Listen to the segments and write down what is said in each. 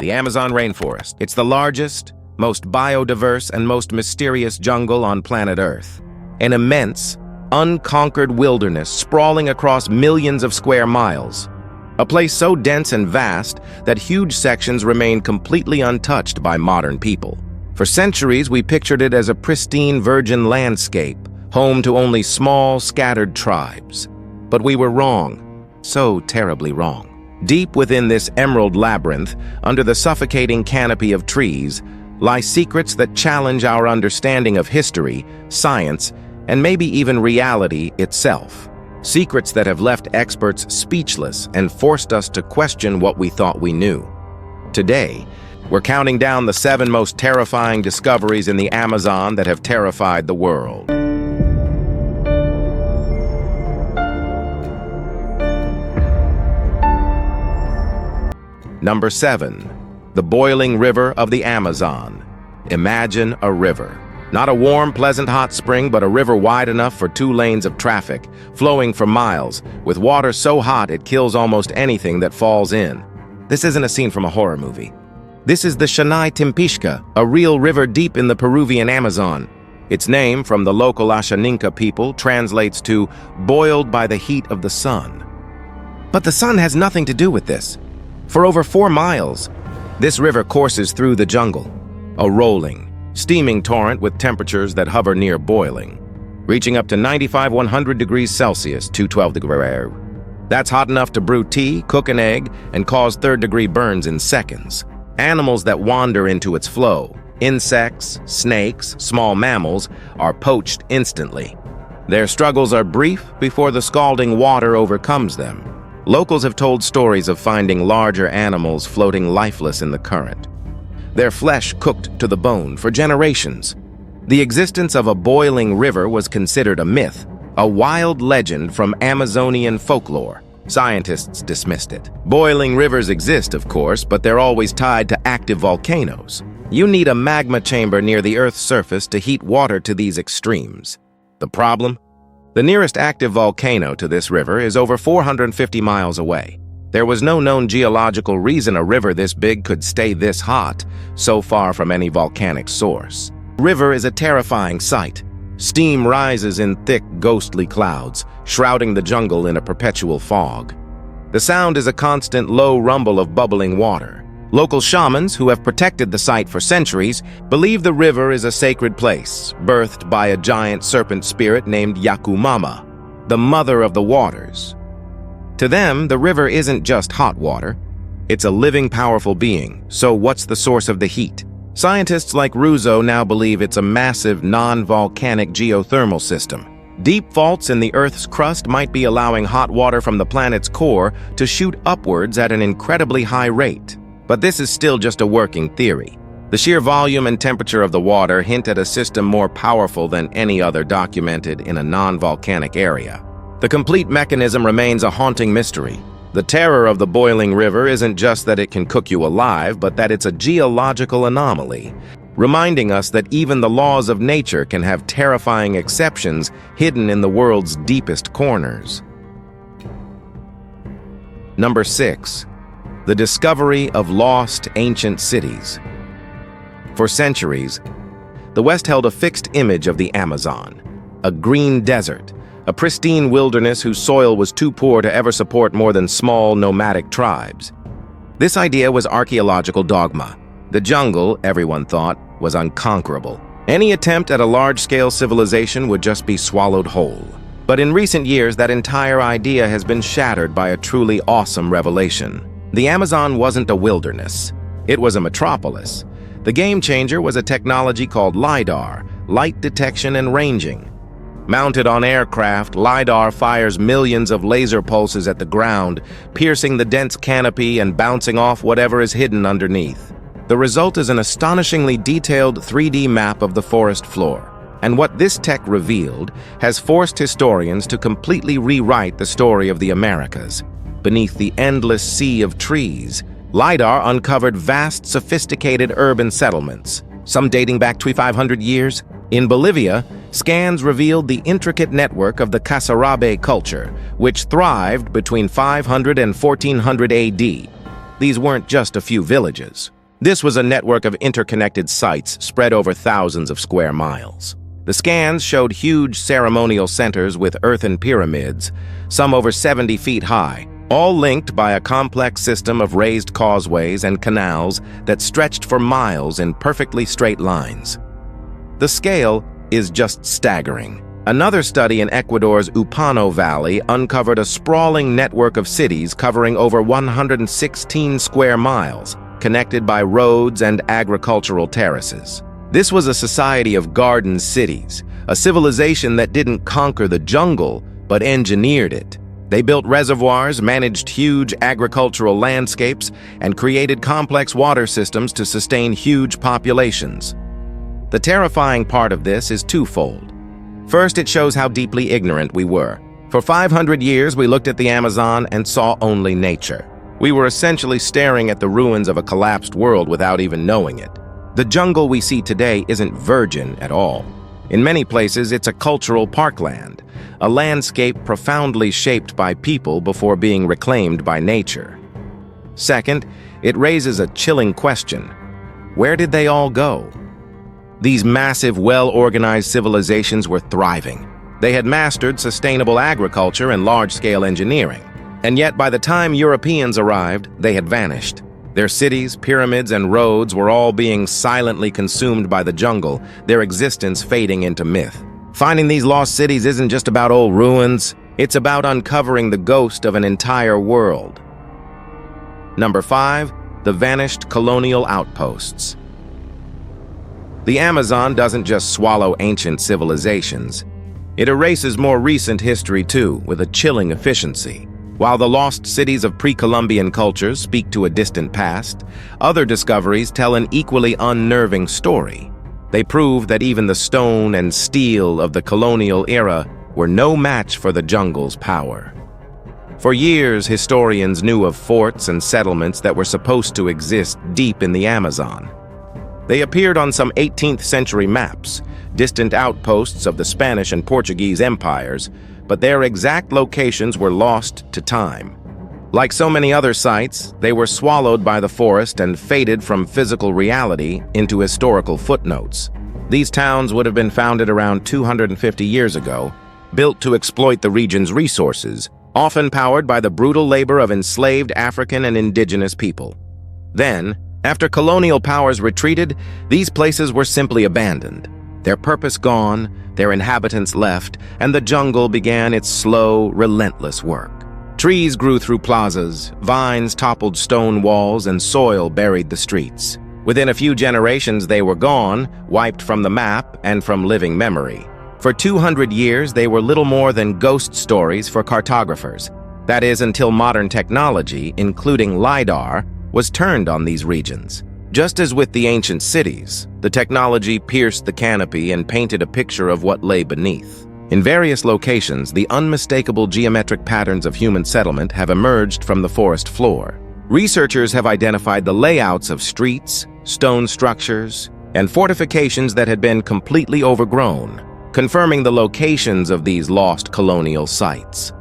The Amazon rainforest. It's the largest, most biodiverse, and most mysterious jungle on planet Earth. An immense, unconquered wilderness sprawling across millions of square miles. A place so dense and vast that huge sections remain completely untouched by modern people. For centuries, we pictured it as a pristine virgin landscape, home to only small, scattered tribes. But we were wrong, so terribly wrong. Deep within this emerald labyrinth, under the suffocating canopy of trees, lie secrets that challenge our understanding of history, science, and maybe even reality itself. Secrets that have left experts speechless and forced us to question what we thought we knew. Today, we're counting down the 7 most terrifying discoveries in the Amazon that have terrified the world. Number 7. The boiling river of the Amazon. Imagine a river. Not a warm, pleasant hot spring, but a river wide enough for 2 lanes of traffic, flowing for miles, with water so hot it kills almost anything that falls in. This isn't a scene from a horror movie. This is the Shanai Timpishka, a real river deep in the Peruvian Amazon. Its name, from the local Ashaninka people, translates to boiled by the heat of the sun. But the sun has nothing to do with this. For over 4 miles, this river courses through the jungle, a rolling, steaming torrent with temperatures that hover near boiling, reaching up to 100 degrees Celsius, 212 degrees. That's hot enough to brew tea, cook an egg, and cause 3rd-degree burns in seconds. Animals that wander into its flow, insects, snakes, small mammals, are poached instantly. Their struggles are brief before the scalding water overcomes them. Locals have told stories of finding larger animals floating lifeless in the current, their flesh cooked to the bone for generations. The existence of a boiling river was considered a myth, a wild legend from Amazonian folklore. Scientists dismissed it. Boiling rivers exist, of course, but they're always tied to active volcanoes. You need a magma chamber near the Earth's surface to heat water to these extremes. The problem? The nearest active volcano to this river is over 450 miles away. There was no known geological reason a river this big could stay this hot, so far from any volcanic source. The river is a terrifying sight. Steam rises in thick, ghostly clouds, shrouding the jungle in a perpetual fog. The sound is a constant low rumble of bubbling water. Local shamans, who have protected the site for centuries, believe the river is a sacred place, birthed by a giant serpent spirit named Yakumama, the mother of the waters. To them, the river isn't just hot water. It's a living, powerful being. So what's the source of the heat? Scientists like Russo now believe it's a massive, non-volcanic geothermal system. Deep faults in the Earth's crust might be allowing hot water from the planet's core to shoot upwards at an incredibly high rate. But this is still just a working theory. The sheer volume and temperature of the water hint at a system more powerful than any other documented in a non-volcanic area. The complete mechanism remains a haunting mystery. The terror of the boiling river isn't just that it can cook you alive, but that it's a geological anomaly, reminding us that even the laws of nature can have terrifying exceptions hidden in the world's deepest corners. Number 6. The discovery of lost ancient cities. For centuries, the West held a fixed image of the Amazon, a green desert, a pristine wilderness whose soil was too poor to ever support more than small nomadic tribes. This idea was archaeological dogma. The jungle, everyone thought, was unconquerable. Any attempt at a large-scale civilization would just be swallowed whole. But in recent years, that entire idea has been shattered by a truly awesome revelation. The Amazon wasn't a wilderness. It was a metropolis. The game changer was a technology called LiDAR, light detection and ranging. Mounted on aircraft, LiDAR fires millions of laser pulses at the ground, piercing the dense canopy and bouncing off whatever is hidden underneath. The result is an astonishingly detailed 3D map of the forest floor. And what this tech revealed has forced historians to completely rewrite the story of the Americas. Beneath the endless sea of trees, LiDAR uncovered vast, sophisticated urban settlements, some dating back 2,500 years. In Bolivia, scans revealed the intricate network of the Casarabe culture, which thrived between 500 and 1400 AD. These weren't just a few villages. This was a network of interconnected sites spread over thousands of square miles. The scans showed huge ceremonial centers with earthen pyramids, some over 70 feet high, all linked by a complex system of raised causeways and canals that stretched for miles in perfectly straight lines. The scale is just staggering. Another study in Ecuador's Upano Valley uncovered a sprawling network of cities covering over 116 square miles, connected by roads and agricultural terraces. This was a society of garden cities, a civilization that didn't conquer the jungle, but engineered it. They built reservoirs, managed huge agricultural landscapes, and created complex water systems to sustain huge populations. The terrifying part of this is twofold. First, it shows how deeply ignorant we were. For 500 years, we looked at the Amazon and saw only nature. We were essentially staring at the ruins of a collapsed world without even knowing it. The jungle we see today isn't virgin at all. In many places, it's a cultural parkland, a landscape profoundly shaped by people before being reclaimed by nature. Second, it raises a chilling question. Where did they all go? These massive, well-organized civilizations were thriving. They had mastered sustainable agriculture and large-scale engineering. And yet, by the time Europeans arrived, they had vanished. Their cities, pyramids, and roads were all being silently consumed by the jungle, their existence fading into myth. Finding these lost cities isn't just about old ruins, it's about uncovering the ghost of an entire world. Number 5, the vanished colonial outposts. The Amazon doesn't just swallow ancient civilizations. It erases more recent history too, with a chilling efficiency. While the lost cities of pre-Columbian cultures speak to a distant past, other discoveries tell an equally unnerving story. They prove that even the stone and steel of the colonial era were no match for the jungle's power. For years, historians knew of forts and settlements that were supposed to exist deep in the Amazon. They appeared on some 18th century maps, distant outposts of the Spanish and Portuguese empires, but their exact locations were lost to time. Like so many other sites, they were swallowed by the forest and faded from physical reality into historical footnotes. These towns would have been founded around 250 years ago, built to exploit the region's resources, often powered by the brutal labor of enslaved African and indigenous people. Then, after colonial powers retreated, these places were simply abandoned. Their purpose gone, their inhabitants left, and the jungle began its slow, relentless work. Trees grew through plazas, vines toppled stone walls, and soil buried the streets. Within a few generations, they were gone, wiped from the map and from living memory. For 200 years, they were little more than ghost stories for cartographers. That is, until modern technology, including LiDAR, was turned on these regions. Just as with the ancient cities, the technology pierced the canopy and painted a picture of what lay beneath. In various locations, the unmistakable geometric patterns of human settlement have emerged from the forest floor. Researchers have identified the layouts of streets, stone structures, and fortifications that had been completely overgrown, confirming the locations of these lost colonial sites.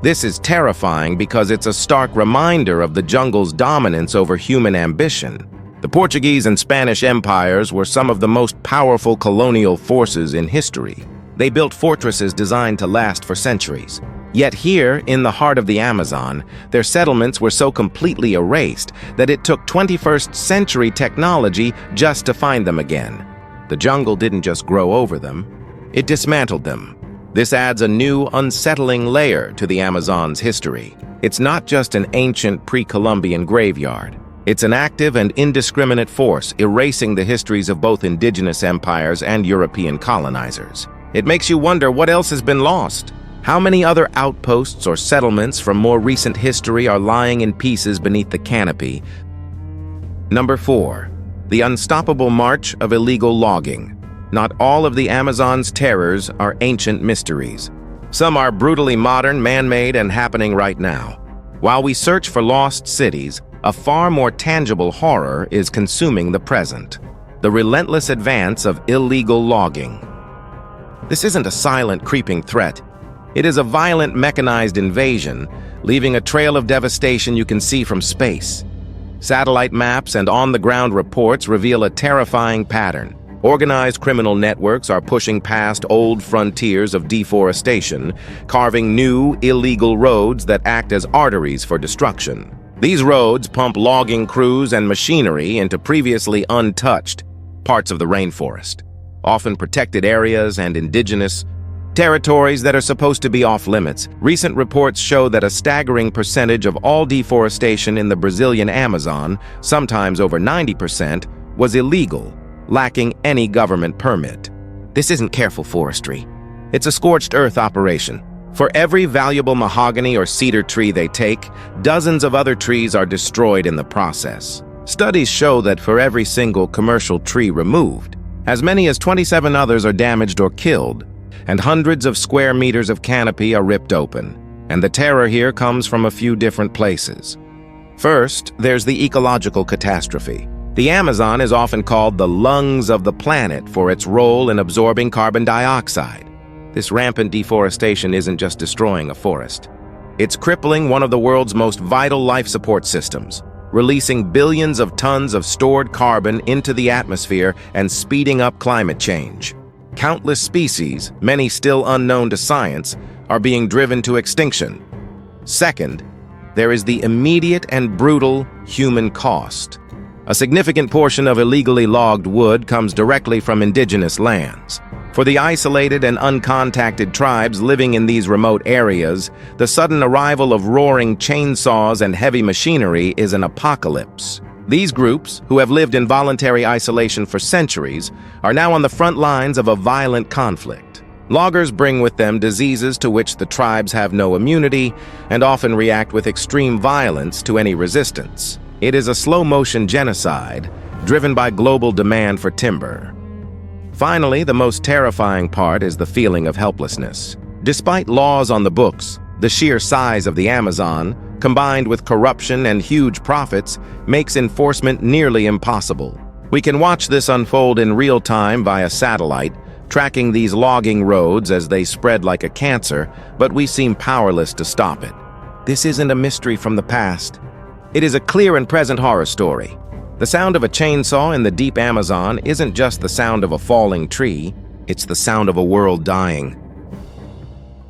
This is terrifying because it's a stark reminder of the jungle's dominance over human ambition. The Portuguese and Spanish empires were some of the most powerful colonial forces in history. They built fortresses designed to last for centuries. Yet here, in the heart of the Amazon, their settlements were so completely erased that it took 21st century technology just to find them again. The jungle didn't just grow over them, it dismantled them. This adds a new, unsettling layer to the Amazon's history. It's not just an ancient pre-Columbian graveyard. It's an active and indiscriminate force erasing the histories of both indigenous empires and European colonizers. It makes you wonder what else has been lost. How many other outposts or settlements from more recent history are lying in pieces beneath the canopy? Number 4. The unstoppable march of illegal logging. Not all of the Amazon's terrors are ancient mysteries. Some are brutally modern, man-made, and happening right now. While we search for lost cities, a far more tangible horror is consuming the present. The relentless advance of illegal logging. This isn't a silent, creeping threat. It is a violent, mechanized invasion, leaving a trail of devastation you can see from space. Satellite maps and on-the-ground reports reveal a terrifying pattern. Organized criminal networks are pushing past old frontiers of deforestation, carving new, illegal roads that act as arteries for destruction. These roads pump logging crews and machinery into previously untouched parts of the rainforest, often protected areas and indigenous territories that are supposed to be off-limits. Recent reports show that a staggering percentage of all deforestation in the Brazilian Amazon, sometimes over 90%, was illegal, lacking any government permit. This isn't careful forestry. It's a scorched earth operation. For every valuable mahogany or cedar tree they take, dozens of other trees are destroyed in the process. Studies show that for every single commercial tree removed, as many as 27 others are damaged or killed, and hundreds of square meters of canopy are ripped open. And the terror here comes from a few different places. First, there's the ecological catastrophe. The Amazon is often called the lungs of the planet for its role in absorbing carbon dioxide. This rampant deforestation isn't just destroying a forest. It's crippling one of the world's most vital life support systems, releasing billions of tons of stored carbon into the atmosphere and speeding up climate change. Countless species, many still unknown to science, are being driven to extinction. Second, there is the immediate and brutal human cost. A significant portion of illegally logged wood comes directly from indigenous lands. For the isolated and uncontacted tribes living in these remote areas, the sudden arrival of roaring chainsaws and heavy machinery is an apocalypse. These groups, who have lived in voluntary isolation for centuries, are now on the front lines of a violent conflict. Loggers bring with them diseases to which the tribes have no immunity and often react with extreme violence to any resistance. It is a slow-motion genocide driven by global demand for timber. Finally, the most terrifying part is the feeling of helplessness. Despite laws on the books, the sheer size of the Amazon, combined with corruption and huge profits, makes enforcement nearly impossible. We can watch this unfold in real time via satellite, tracking these logging roads as they spread like a cancer, but we seem powerless to stop it. This isn't a mystery from the past. It is a clear and present horror story. The sound of a chainsaw in the deep Amazon isn't just the sound of a falling tree, it's the sound of a world dying.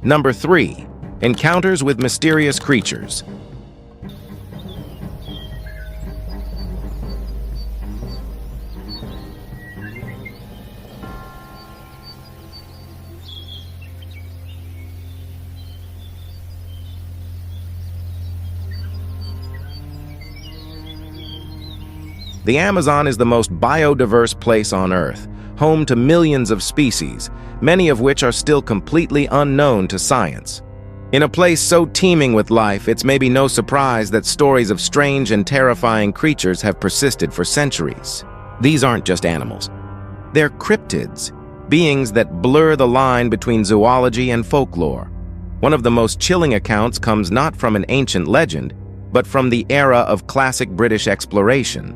Number 3. Encounters with mysterious creatures. The Amazon is the most biodiverse place on Earth, home to millions of species, many of which are still completely unknown to science. In a place so teeming with life, it's maybe no surprise that stories of strange and terrifying creatures have persisted for centuries. These aren't just animals. They're cryptids, beings that blur the line between zoology and folklore. One of the most chilling accounts comes not from an ancient legend, but from the era of classic British exploration.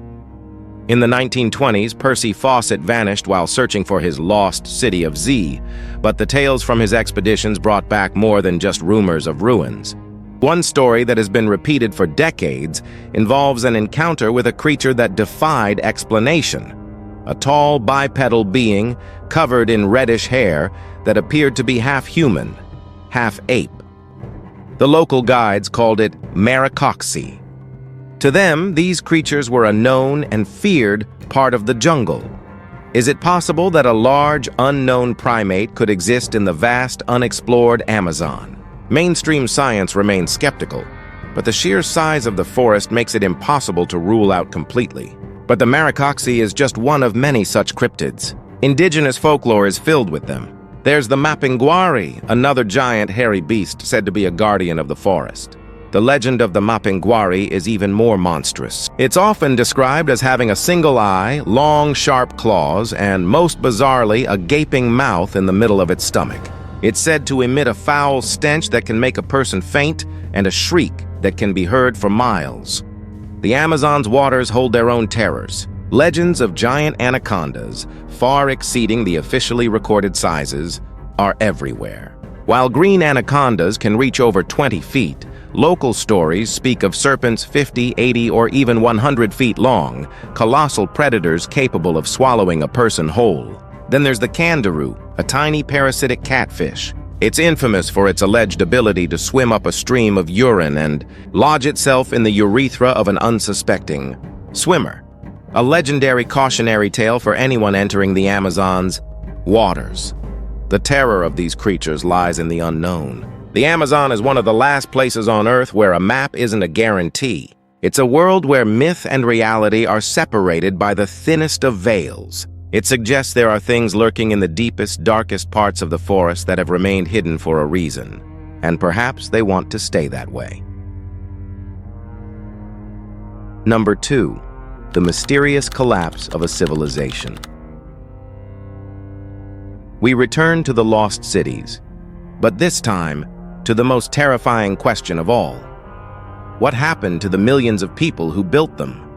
In the 1920s, Percy Fawcett vanished while searching for his lost city of Z, but the tales from his expeditions brought back more than just rumors of ruins. One story that has been repeated for decades involves an encounter with a creature that defied explanation. A tall, bipedal being covered in reddish hair that appeared to be half human, half ape. The local guides called it Maricoxy. To them, these creatures were a known and feared part of the jungle. Is it possible that a large, unknown primate could exist in the vast, unexplored Amazon? Mainstream science remains skeptical, but the sheer size of the forest makes it impossible to rule out completely. But the Maricoxy is just one of many such cryptids. Indigenous folklore is filled with them. There's the Mapinguari, another giant hairy beast said to be a guardian of the forest. The legend of the Mapinguari is even more monstrous. It's often described as having a single eye, long, sharp claws, and most bizarrely, a gaping mouth in the middle of its stomach. It's said to emit a foul stench that can make a person faint and a shriek that can be heard for miles. The Amazon's waters hold their own terrors. Legends of giant anacondas, far exceeding the officially recorded sizes, are everywhere. While green anacondas can reach over 20 feet, Local stories speak of serpents 50, 80, or even 100 feet long, colossal predators capable of swallowing a person whole. Then there's the kangaroo, a tiny parasitic catfish. It's infamous for its alleged ability to swim up a stream of urine and lodge itself in the urethra of an unsuspecting swimmer. A legendary cautionary tale for anyone entering the Amazon's waters. The terror of these creatures lies in the unknown. The Amazon is one of the last places on Earth where a map isn't a guarantee. It's a world where myth and reality are separated by the thinnest of veils. It suggests there are things lurking in the deepest, darkest parts of the forest that have remained hidden for a reason, and perhaps they want to stay that way. Number 2. The mysterious collapse of a civilization. We return to the lost cities, but this time to the most terrifying question of all. What happened to the millions of people who built them?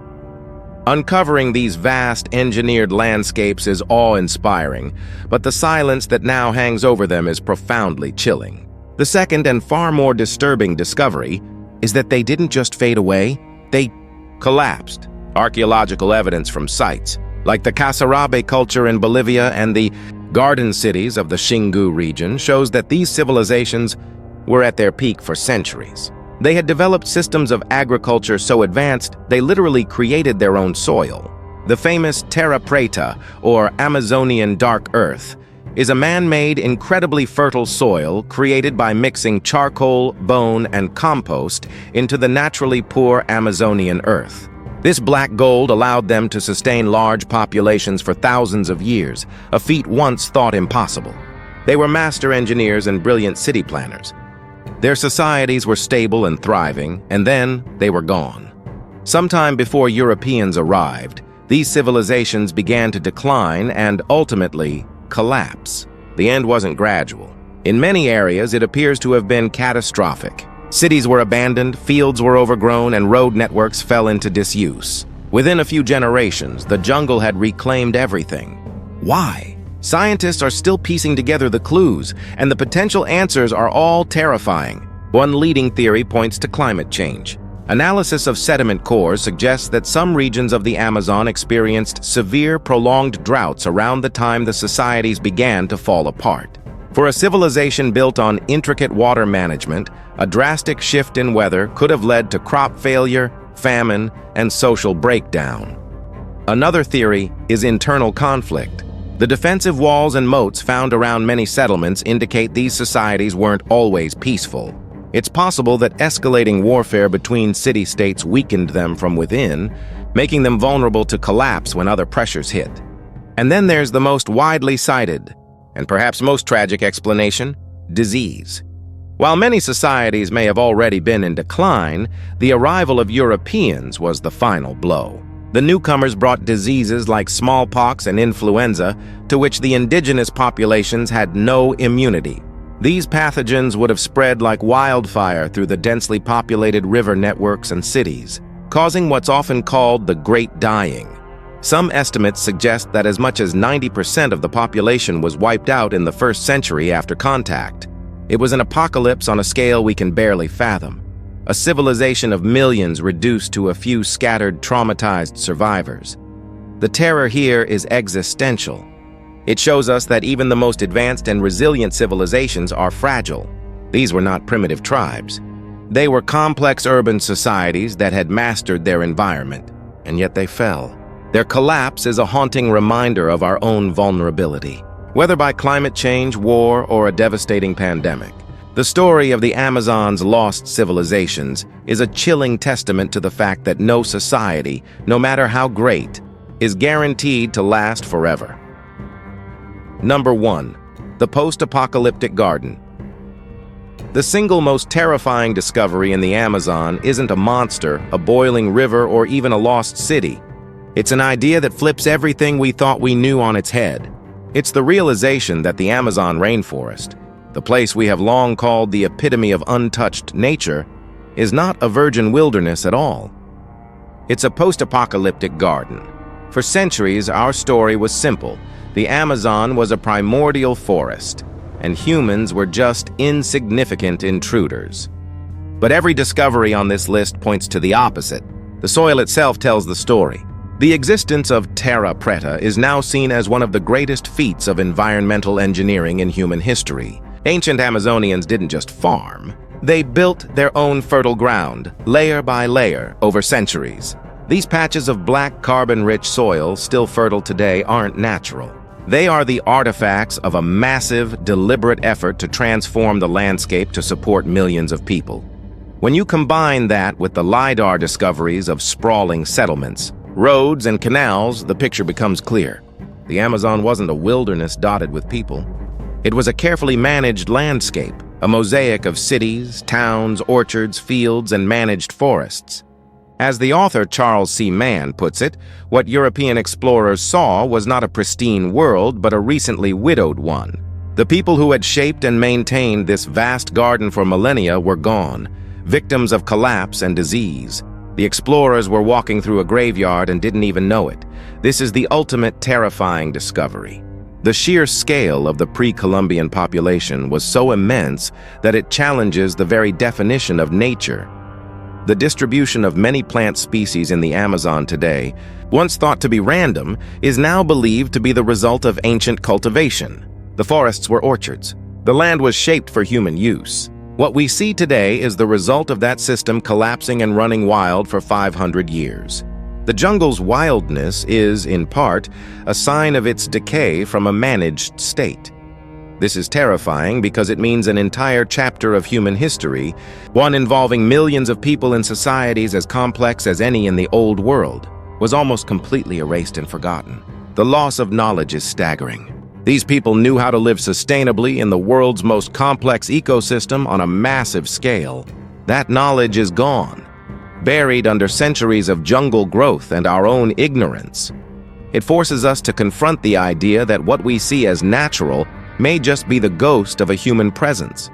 Uncovering these vast, engineered landscapes is awe-inspiring, but the silence that now hangs over them is profoundly chilling. The second and far more disturbing discovery is that they didn't just fade away, they collapsed. Archaeological evidence from sites, like the Casarabe culture in Bolivia and the garden cities of the Xingu region, shows that these civilizations were at their peak for centuries. They had developed systems of agriculture so advanced they literally created their own soil. The famous Terra Preta, or Amazonian dark earth, is a man-made, incredibly fertile soil created by mixing charcoal, bone, and compost into the naturally poor Amazonian earth. This black gold allowed them to sustain large populations for thousands of years, a feat once thought impossible. They were master engineers and brilliant city planners. Their societies were stable and thriving, and then they were gone. Sometime before Europeans arrived, these civilizations began to decline and ultimately collapse. The end wasn't gradual. In many areas, it appears to have been catastrophic. Cities were abandoned, fields were overgrown, and road networks fell into disuse. Within a few generations, the jungle had reclaimed everything. Why? Scientists are still piecing together the clues, and the potential answers are all terrifying. One leading theory points to climate change. Analysis of sediment cores suggests that some regions of the Amazon experienced severe, prolonged droughts around the time the societies began to fall apart. For a civilization built on intricate water management, a drastic shift in weather could have led to crop failure, famine, and social breakdown. Another theory is internal conflict. The defensive walls and moats found around many settlements indicate these societies weren't always peaceful. It's possible that escalating warfare between city-states weakened them from within, making them vulnerable to collapse when other pressures hit. And then there's the most widely cited, and perhaps most tragic explanation, disease. While many societies may have already been in decline, the arrival of Europeans was the final blow. The newcomers brought diseases like smallpox and influenza, to which the indigenous populations had no immunity. These pathogens would have spread like wildfire through the densely populated river networks and cities, causing what's often called the Great Dying. Some estimates suggest that as much as 90% of the population was wiped out in the first century after contact. It was an apocalypse on a scale we can barely fathom. A civilization of millions reduced to a few scattered, traumatized survivors. The terror here is existential. It shows us that even the most advanced and resilient civilizations are fragile. These were not primitive tribes. They were complex urban societies that had mastered their environment, and yet they fell. Their collapse is a haunting reminder of our own vulnerability, whether by climate change, war, or a devastating pandemic. The story of the Amazon's lost civilizations is a chilling testament to the fact that no society, no matter how great, is guaranteed to last forever. Number 1. The post-apocalyptic garden. The single most terrifying discovery in the Amazon isn't a monster, a boiling river, or even a lost city. It's an idea that flips everything we thought we knew on its head. It's the realization that the Amazon rainforest, the place we have long called the epitome of untouched nature, is not a virgin wilderness at all. It's a post-apocalyptic garden. For centuries, our story was simple. The Amazon was a primordial forest, and humans were just insignificant intruders. But every discovery on this list points to the opposite. The soil itself tells the story. The existence of terra preta is now seen as one of the greatest feats of environmental engineering in human history. Ancient Amazonians didn't just farm. They built their own fertile ground, layer by layer, over centuries. These patches of black carbon-rich soil, still fertile today, aren't natural. They are the artifacts of a massive, deliberate effort to transform the landscape to support millions of people. When you combine that with the LiDAR discoveries of sprawling settlements, roads and canals, the picture becomes clear. The Amazon wasn't a wilderness dotted with people. It was a carefully managed landscape, a mosaic of cities, towns, orchards, fields, and managed forests. As the author Charles C. Mann puts it, what European explorers saw was not a pristine world, but a recently widowed one. The people who had shaped and maintained this vast garden for millennia were gone, victims of collapse and disease. The explorers were walking through a graveyard and didn't even know it. This is the ultimate terrifying discovery. The sheer scale of the pre-Columbian population was so immense that it challenges the very definition of nature. The distribution of many plant species in the Amazon today, once thought to be random, is now believed to be the result of ancient cultivation. The forests were orchards. The land was shaped for human use. What we see today is the result of that system collapsing and running wild for 500 years. The jungle's wildness is, in part, a sign of its decay from a managed state. This is terrifying because it means an entire chapter of human history, one involving millions of people in societies as complex as any in the old world, was almost completely erased and forgotten. The loss of knowledge is staggering. These people knew how to live sustainably in the world's most complex ecosystem on a massive scale. That knowledge is gone, buried under centuries of jungle growth and our own ignorance. It forces us to confront the idea that what we see as natural may just be the ghost of a human presence.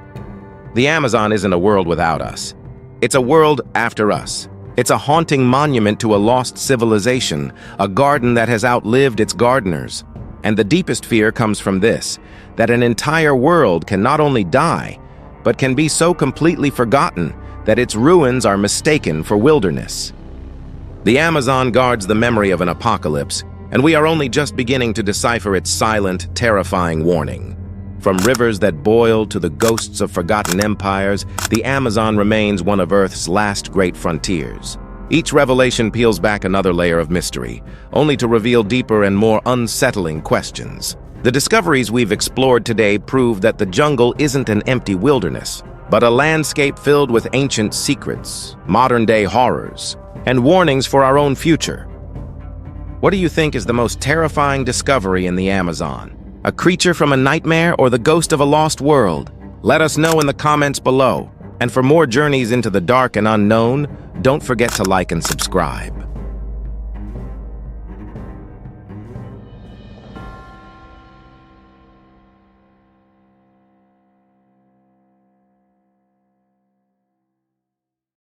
The Amazon isn't a world without us. It's a world after us. It's a haunting monument to a lost civilization, a garden that has outlived its gardeners. And the deepest fear comes from this, that an entire world can not only die, but can be so completely forgotten that its ruins are mistaken for wilderness. The Amazon guards the memory of an apocalypse, and we are only just beginning to decipher its silent, terrifying warning. From rivers that boil to the ghosts of forgotten empires, the Amazon remains one of Earth's last great frontiers. Each revelation peels back another layer of mystery, only to reveal deeper and more unsettling questions. The discoveries we've explored today prove that the jungle isn't an empty wilderness, but a landscape filled with ancient secrets, modern-day horrors, and warnings for our own future. What do you think is the most terrifying discovery in the Amazon? A creature from a nightmare or the ghost of a lost world? Let us know in the comments below. And for more journeys into the dark and unknown, don't forget to like and subscribe.